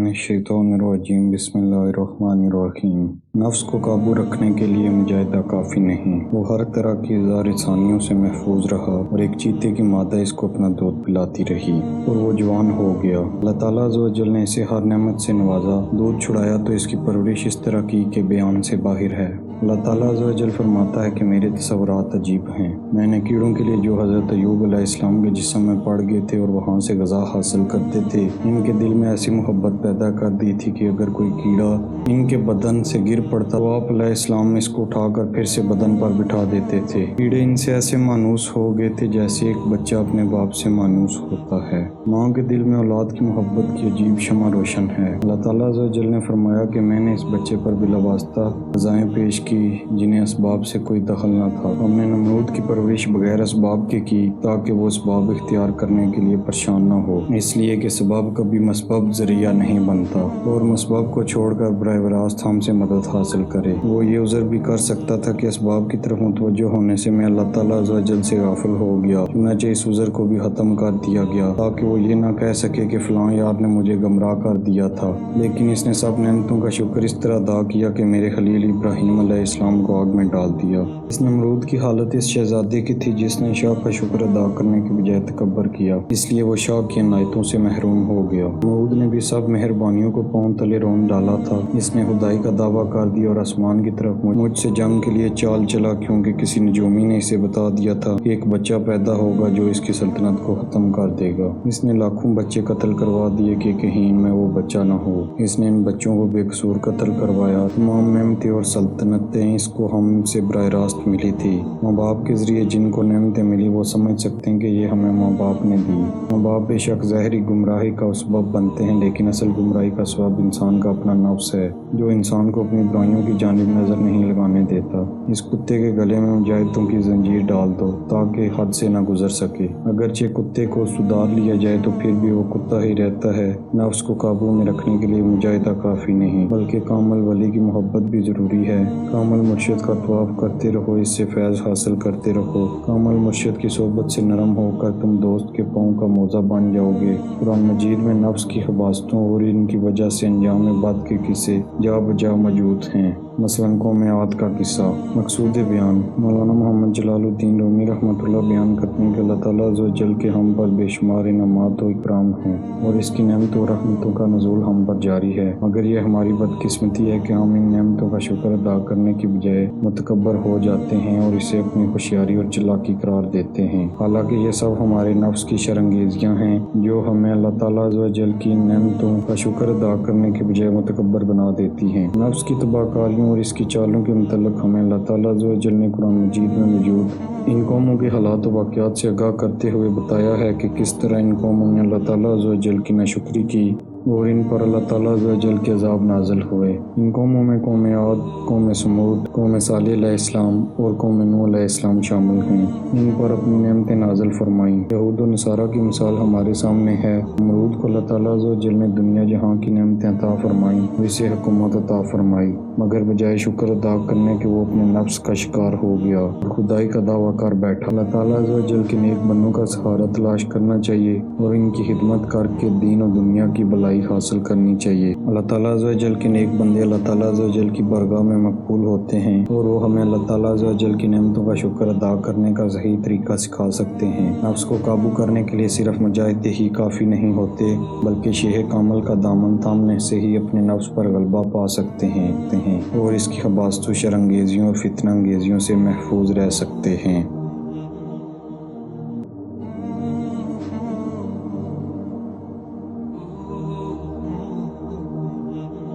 मिनश्शैतानिर्रजीम बिस्मिल्लाहिर्रहमानिर्रहीम। नफ्स को काबू रखने के लिए मुजाहिदा काफ़ी नहीं। वो हर तरह की ज़ार-ए-सानियों से महफूज रहा और एक चीते की मादा इसको अपना दूध पिलाती रही और वो जवान हो गया। अल्लाह ताला अज़्ज़ व जल ने इसे हर नेमत से नवाजा। दूध छुड़ाया तो इसकी परवरिश इस तरह की कि बयान से बाहर है। अल्लाह ताला अज़्ज़ व जल फरमाता है कि मेरे तसव्वुरात अजीब हैं। मैंने कीड़ों के लिए जो हज़रत अय्यूब अलैहिस्सलाम के जिस्म में पड़ गए थे और वहाँ से ग़ज़ा हासिल करते थे, इनके दिल में ऐसी मोहब्बत पैदा कर दी थी कि अगर कोई कीड़ा इनके बदन से गिर पड़ता तो आप अलैहिस्सलाम इसको उठाकर फिर से बदन पर बिठा देते थे। कीड़े इनसे ऐसे मानूस हो गए थे जैसे एक बच्चा अपने बाप से मानूस होता है। माँ के दिल में औलाद की मोहब्बत की अजीब शमा रोशन है। अल्लाह ताला अज़्ज़ व जल ने फरमाया कि मैंने इस बच्चे पर बिलावास्ता ग़ज़ाएँ पेश की जिन्हें असबाब से कोई दखल न था। हमने नमरूद की परवरिश बगैर असबाब के की ताकि वो असबाब इख्तियार करने के लिए परेशान न हो, इसलिए कि सबब कभी मसबब ज़रिया नहीं बनता और मसबब को छोड़कर बराह रास्त हमसे मदद हासिल करे। वो ये उज़र भी कर सकता था कि असबाब की तरफ मुतवज्जो होने से मैं अल्लाह ताला अज़्ज़ व जल से गाफिल हो गया, चुनांचे इस उज़र को भी ख़त्म कर दिया गया ताकि वो ये ना कह सके कि फ़लाँ यार ने मुझे गमराह कर दिया था। लेकिन इसने सब नेमतों का शुक्र इस तरह अदा किया कि मेरे खलील इब्राहीम अलैहिस्सलाम को आग में डाल दिया। इस नमरूद की हालत इस शहजादे की थी जिसने शाह का शुक्र अदा करने के बजाय तकब्बर किया, इसलिए वो शाह की इनायतों से महरूम हो गया। नमरूद ने भी सब मेहरबानियों को पांव तले रोन डाला था। इसने खुदाई का दावा कर दिया और आसमान की तरफ मुझसे जंग के लिए चाल चला, क्योंकि किसी नजूमी ने इसे बता दिया था कि एक बच्चा पैदा होगा जो इसकी सल्तनत को ख़त्म कर देगा। इसने लाखों बच्चे कत्ल करवा दिए कि कहीं इनमें वो बच्चा न हो। इसने इन बच्चों को बेकसूर कत्ल करवाया। तमाम नेमतें और सल्तनतें इसको हमसे बराह रास्त मिली थी। माँ बाप के ज़रिए जिनको नेमतें मिली वो समझ सकते हैं कि ये हमें माँ बाप ने दी। माँ बाप बेशक ज़ाहिरी गुमराही का सबब बनते हैं, लेकिन असल गुमराही का सबब इंसान का अपना नफ्स है जो इंसान को अपनी बुराइयों की जानिब नज़र नहीं लगाने देता। इस कुत्ते के गले में मुजाहिदों की जंजीर डाल दो ताकि हद से न गुजर सके। अगरचे कुत्ते को सुधार लिया जाए तो फिर भी वो कुत्ता ही रहता है। नफ्स को काबू में रखने के लिए मुजाहिदा काफ़ी नहीं, बल्कि कामल वली की मोहब्बत भी ज़रूरी है। कामल मुर्शिद का तवाफ़ करते रहो, इससे फैज़ हासिल करते रहो। कामल मुर्शिद की सोबत से नरम होकर तुम दोस्त के पाँव का मोज़ा बन जाओगे। कुरान मजीद में नफ्स की खबासतों और इनकी वजह से अंजाम बद के किस्से जा बजा मौजूद हैं। मसलन कौम आद का किस्सा। मकसूद बयान मौलाना मोहम्मद जलालुद्दीन रूमी रहमतुल्लाह बयान करते हैं कि अल्लाह ताला अज़्ज़ व जल के हम पर बेशुमार इनामात व इकराम हैं और इसकी नेमतों और रहमतों का नज़ूल हम पर जारी है, मगर यह हमारी बदकिस्मती है कि हम इन नेमतों का शुक्र अदा करने की बजाय मुतकब्बर हो जाते हैं और इसे अपनी होशियारी और चालाकी करार देते हैं। हालांकि ये सब हमारे नफ्स की शरंगेजियाँ हैं जो हमें अल्लाह ताला अज़्ज़ व जल की नेमतों का शुक्र अदा करने के बजाय मुतकब्बर बना देती हैं। नफ्स की तबाहकारियों और इसकी चालों के मुतल्लिक़ हमें अल्लाह ताला अज़्ज़ व जल ने कुरान मजीद में मौजूद इन कौमों के हालात व वाक़यात से आगाह करते हुए बताया है कि किस तरह इन कौमों ने अल्लाह ताला अज़्ज़ व जल की नाशुक्री की और इन पर अल्लाह ताला अज़्ज़ व जल के अज़ाब नाज़िल हुए। इन कौमों में कौम आद, कौम समूद, कौम सालेह अलैहिस्सलाम और कौम नूह अलैहिस्सलाम शामिल हैं। इन पर अपनी नेमतें नाज़िल फरमाईं। यहूद व नसारा की मिसाल हमारे सामने है। नमरूद को अल्लाह ताला अज़्ज़ व जल ने दुनिया जहाँ की नेमतें अता फरमाईं और इसे हुकूमत अता फरमाई, मगर बजाय शुक्र अदा करने के वो अपने नफ्स का शिकार हो गया और खुदाई का दावा कर बैठा। अल्लाह ताला अज़्ज़ व जल के नेक बंदों का सहारा तलाश करना चाहिए और इनकी खिदमत करके दीन और दुनिया की भलाई हासिल करनी चाहिए। अल्लाह ताला अज़्ज़ व जल के नेक बंदे अल्लाह ताला अज़्ज़ व जल की बारगाह में मकबूल होते हैं और वो हमें अल्लाह ताला अज़्ज़ व जल की नेमतों का शुक्र अदा करने का सही तरीका सिखा सकते हैं। नफ्स को काबू करने के लिए सिर्फ मुजाहिदे ही काफ़ी नहीं होते, बल्कि शेह कामल का दामन थामने से ही अपने नफ्स पर गलबा पा सकते हैं और इसकी खबासतों, शरंगेजियों और फितना अंगेजियों से महफूज रह सकते हैं।